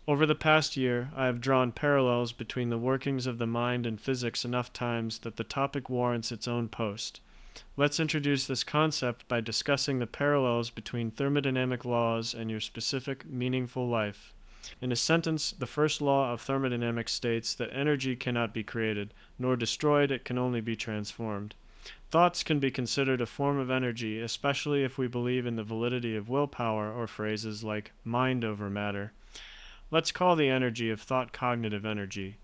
Over the past year, I have drawn parallels between the workings of the mind and physics enough times that the topic warrants its own post. Let's introduce this concept by discussing the parallels between thermodynamic laws and your specific, meaningful life. In a sentence, the first law of thermodynamics states that energy cannot be created, nor destroyed, it can only be transformed. Thoughts can be considered a form of energy, especially if we believe in the validity of willpower or phrases like mind over matter. Let's call the energy of thought cognitive energy.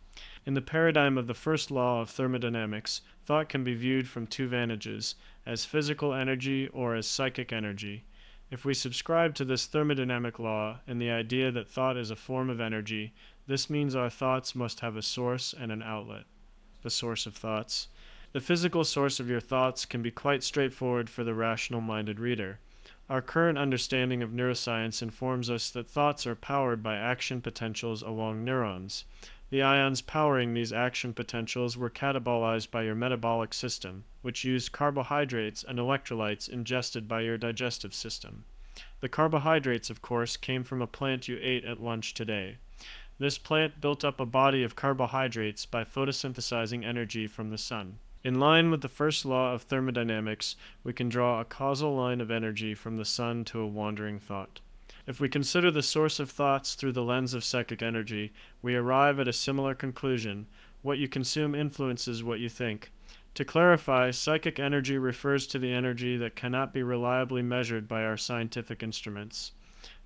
In the paradigm of the first law of thermodynamics, thought can be viewed from two vantages, as physical energy or as psychic energy. If we subscribe to this thermodynamic law and the idea that thought is a form of energy, this means our thoughts must have a source and an outlet. The source of thoughts. The physical source of your thoughts can be quite straightforward for the rational-minded reader. Our current understanding of neuroscience informs us that thoughts are powered by action potentials along neurons. The ions powering these action potentials were catabolized by your metabolic system, which used carbohydrates and electrolytes ingested by your digestive system. The carbohydrates, of course, came from a plant you ate at lunch today. This plant built up a body of carbohydrates by photosynthesizing energy from the sun. In line with the first law of thermodynamics, we can draw a causal line of energy from the sun to a wandering thought. If we consider the source of thoughts through the lens of psychic energy, we arrive at a similar conclusion. What you consume influences what you think. To clarify, psychic energy refers to the energy that cannot be reliably measured by our scientific instruments.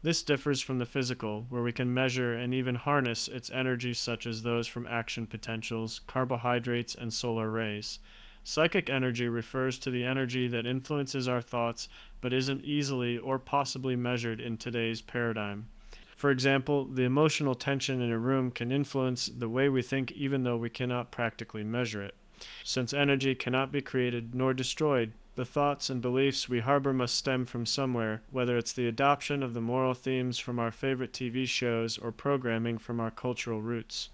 This differs from the physical, where we can measure and even harness its energy, such as those from action potentials, carbohydrates, and solar rays. Psychic energy refers to the energy that influences our thoughts but isn't easily or possibly measured in today's paradigm. For example, the emotional tension in a room can influence the way we think even though we cannot practically measure it. Since energy cannot be created nor destroyed, the thoughts and beliefs we harbor must stem from somewhere, whether it's the adoption of the moral themes from our favorite TV shows or programming from our cultural roots.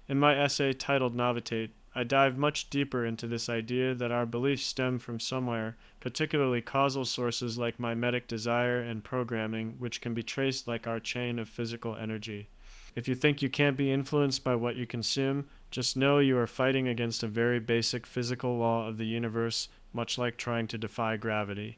In my essay titled Novitate, I dive much deeper into this idea that our beliefs stem from somewhere, particularly causal sources like mimetic desire and programming, which can be traced like our chain of physical energy. If you think you can't be influenced by what you consume, just know you are fighting against a very basic physical law of the universe, much like trying to defy gravity.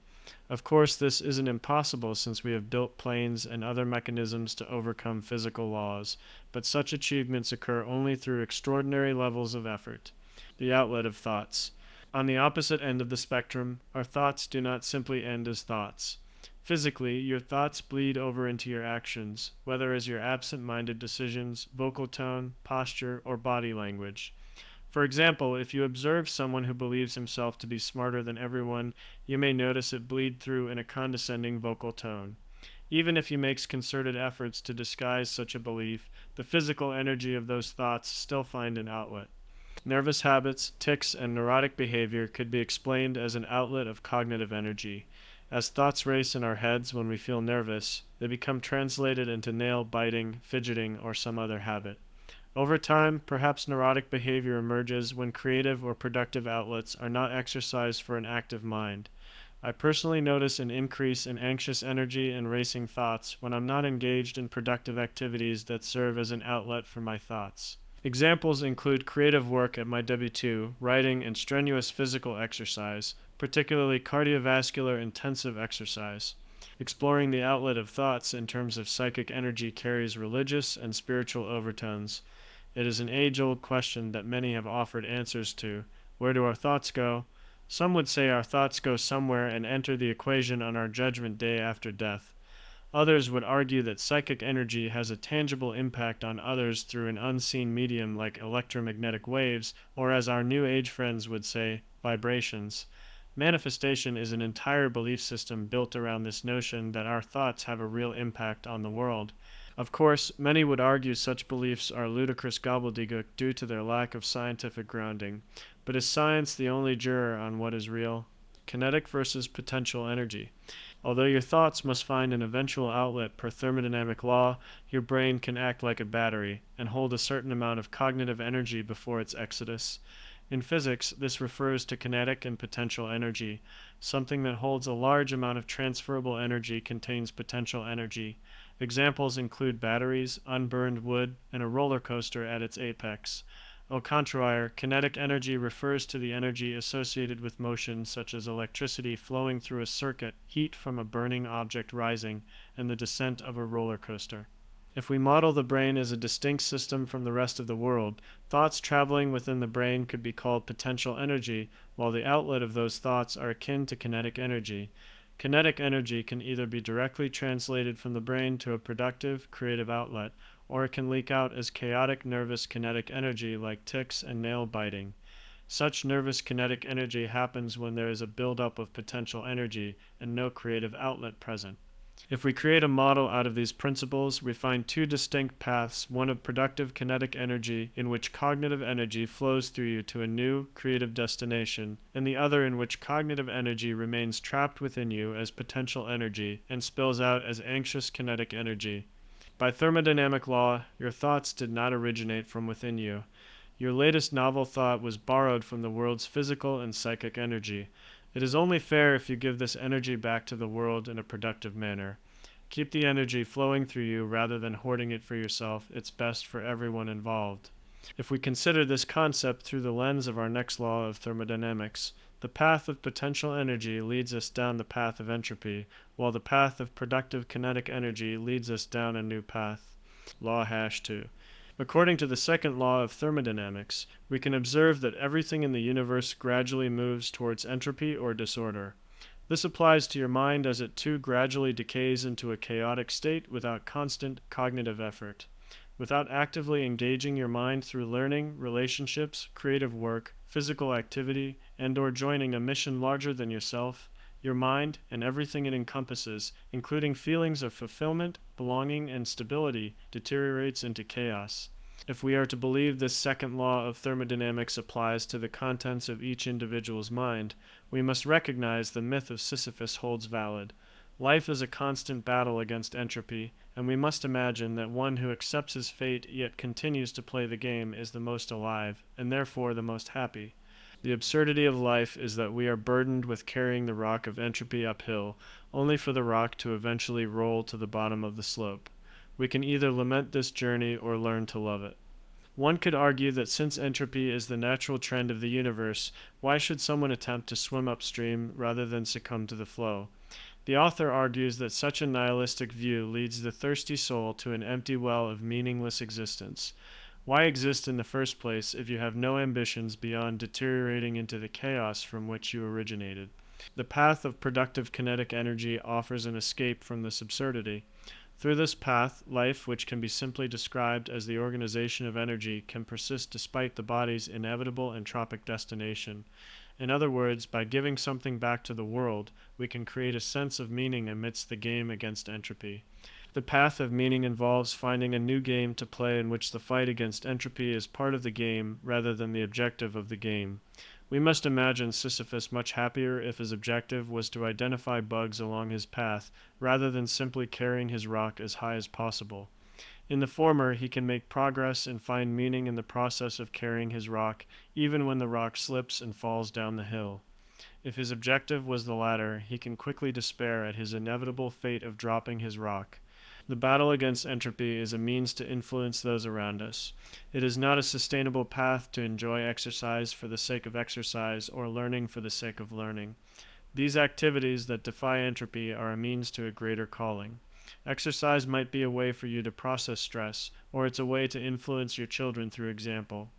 Of course, this isn't impossible since we have built planes and other mechanisms to overcome physical laws, but such achievements occur only through extraordinary levels of effort. The outlet of thoughts. On the opposite end of the spectrum, our thoughts do not simply end as thoughts. Physically, your thoughts bleed over into your actions, whether as your absent-minded decisions, vocal tone, posture, or body language. For example, if you observe someone who believes himself to be smarter than everyone, you may notice it bleed through in a condescending vocal tone. Even if he makes concerted efforts to disguise such a belief, the physical energy of those thoughts still find an outlet. Nervous habits, tics, and neurotic behavior could be explained as an outlet of cognitive energy. As thoughts race in our heads when we feel nervous, they become translated into nail-biting, fidgeting, or some other habit. Over time, perhaps neurotic behavior emerges when creative or productive outlets are not exercised for an active mind. I personally notice an increase in anxious energy and racing thoughts when I'm not engaged in productive activities that serve as an outlet for my thoughts. Examples include creative work at my W-2, writing, and strenuous physical exercise, particularly cardiovascular intensive exercise. Exploring the outlet of thoughts in terms of psychic energy carries religious and spiritual overtones. It is an age-old question that many have offered answers to. Where do our thoughts go? Some would say our thoughts go somewhere and enter the equation on our judgment day after death. Others would argue that psychic energy has a tangible impact on others through an unseen medium like electromagnetic waves, or as our New Age friends would say, vibrations. Manifestation is an entire belief system built around this notion that our thoughts have a real impact on the world. Of course, many would argue such beliefs are ludicrous gobbledygook due to their lack of scientific grounding. But is science the only juror on what is real? Kinetic versus potential energy. Although your thoughts must find an eventual outlet per thermodynamic law, your brain can act like a battery and hold a certain amount of cognitive energy before its exodus. In physics, this refers to kinetic and potential energy. Something that holds a large amount of transferable energy contains potential energy. Examples include batteries, unburned wood, and a roller coaster at its apex. Au contraire, kinetic energy refers to the energy associated with motion, such as electricity flowing through a circuit, heat from a burning object rising, and the descent of a roller coaster. If we model the brain as a distinct system from the rest of the world, thoughts traveling within the brain could be called potential energy, while the outlet of those thoughts are akin to kinetic energy. Kinetic energy can either be directly translated from the brain to a productive, creative outlet, or it can leak out as chaotic nervous kinetic energy like tics and nail biting. Such nervous kinetic energy happens when there is a buildup of potential energy and no creative outlet present. If we create a model out of these principles, we find two distinct paths, one of productive kinetic energy, in which cognitive energy flows through you to a new, creative destination, and the other in which cognitive energy remains trapped within you as potential energy and spills out as anxious kinetic energy. By thermodynamic law, your thoughts did not originate from within you. Your latest novel thought was borrowed from the world's physical and psychic energy. It is only fair if you give this energy back to the world in a productive manner. Keep the energy flowing through you rather than hoarding it for yourself. It's best for everyone involved. If we consider this concept through the lens of our next law of thermodynamics, the path of potential energy leads us down the path of entropy, while the path of productive kinetic energy leads us down a new path. Law hash 2. According to the second law of thermodynamics, we can observe that everything in the universe gradually moves towards entropy or disorder. This applies to your mind as it too gradually decays into a chaotic state without constant cognitive effort. Without actively engaging your mind through learning, relationships, creative work, physical activity, and/or joining a mission larger than yourself, your mind and everything it encompasses, including feelings of fulfillment, belonging, and stability, deteriorates into chaos. If we are to believe this second law of thermodynamics applies to the contents of each individual's mind, we must recognize the myth of Sisyphus holds valid. Life is a constant battle against entropy, and we must imagine that one who accepts his fate yet continues to play the game is the most alive, and therefore the most happy. The absurdity of life is that we are burdened with carrying the rock of entropy uphill, only for the rock to eventually roll to the bottom of the slope. We can either lament this journey or learn to love it. One could argue that since entropy is the natural trend of the universe, why should someone attempt to swim upstream rather than succumb to the flow? The author argues that such a nihilistic view leads the thirsty soul to an empty well of meaningless existence. Why exist in the first place if you have no ambitions beyond deteriorating into the chaos from which you originated? The path of productive kinetic energy offers an escape from this absurdity. Through this path, life, which can be simply described as the organization of energy, can persist despite the body's inevitable entropic destination. In other words, by giving something back to the world, we can create a sense of meaning amidst the game against entropy. The path of meaning involves finding a new game to play in which the fight against entropy is part of the game rather than the objective of the game. We must imagine Sisyphus much happier if his objective was to identify bugs along his path rather than simply carrying his rock as high as possible. In the former, he can make progress and find meaning in the process of carrying his rock, even when the rock slips and falls down the hill. If his objective was the latter, he can quickly despair at his inevitable fate of dropping his rock. The battle against entropy is a means to influence those around us. It is not a sustainable path to enjoy exercise for the sake of exercise or learning for the sake of learning. These activities that defy entropy are a means to a greater calling. Exercise might be a way for you to process stress, or it's a way to influence your children through example.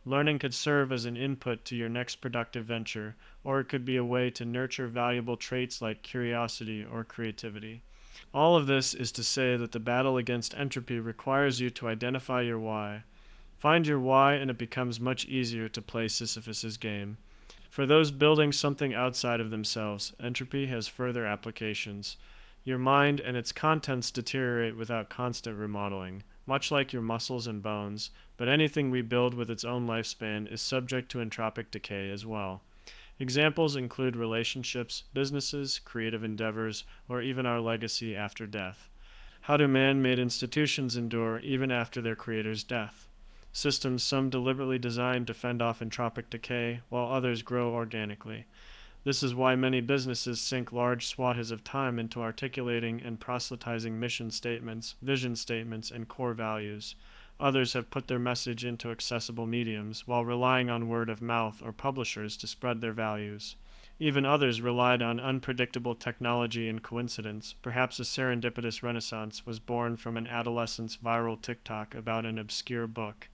Learning could serve as an input to your next productive venture, or it could be a way to nurture valuable traits like curiosity or creativity. All of this is to say that the battle against entropy requires you to identify your why. Find your why and it becomes much easier to play Sisyphus's game. For those building something outside of themselves, entropy has further applications. Your mind and its contents deteriorate without constant remodeling, much like your muscles and bones, but anything we build with its own lifespan is subject to entropic decay as well. Examples include relationships, businesses, creative endeavors, or even our legacy after death. How do man-made institutions endure even after their creator's death? Systems some deliberately designed to fend off entropic decay, while others grow organically. This is why many businesses sink large swathes of time into articulating and proselytizing mission statements, vision statements, and core values. Others have put their message into accessible mediums while relying on word of mouth or publishers to spread their values. Even others relied on unpredictable technology and coincidence. Perhaps a serendipitous renaissance was born from an adolescent's viral TikTok about an obscure book.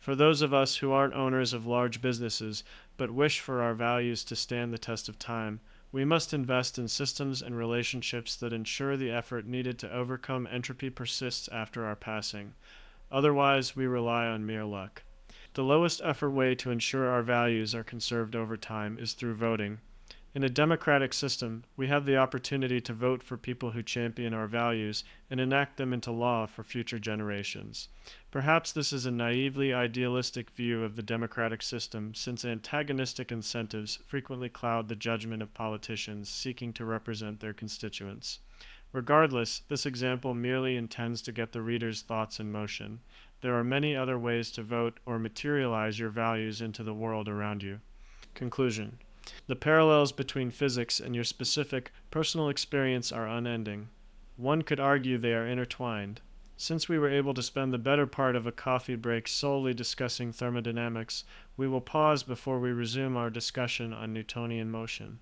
For those of us who aren't owners of large businesses but wish for our values to stand the test of time, we must invest in systems and relationships that ensure the effort needed to overcome entropy persists after our passing. Otherwise, we rely on mere luck. The lowest effort way to ensure our values are conserved over time is through voting. In a democratic system, we have the opportunity to vote for people who champion our values and enact them into law for future generations. Perhaps this is a naively idealistic view of the democratic system, since antagonistic incentives frequently cloud the judgment of politicians seeking to represent their constituents. Regardless, this example merely intends to get the reader's thoughts in motion. There are many other ways to vote or materialize your values into the world around you. Conclusion. The parallels between physics and your specific personal experience are unending. One could argue they are intertwined. Since we were able to spend the better part of a coffee break solely discussing thermodynamics, we will pause before we resume our discussion on Newtonian motion.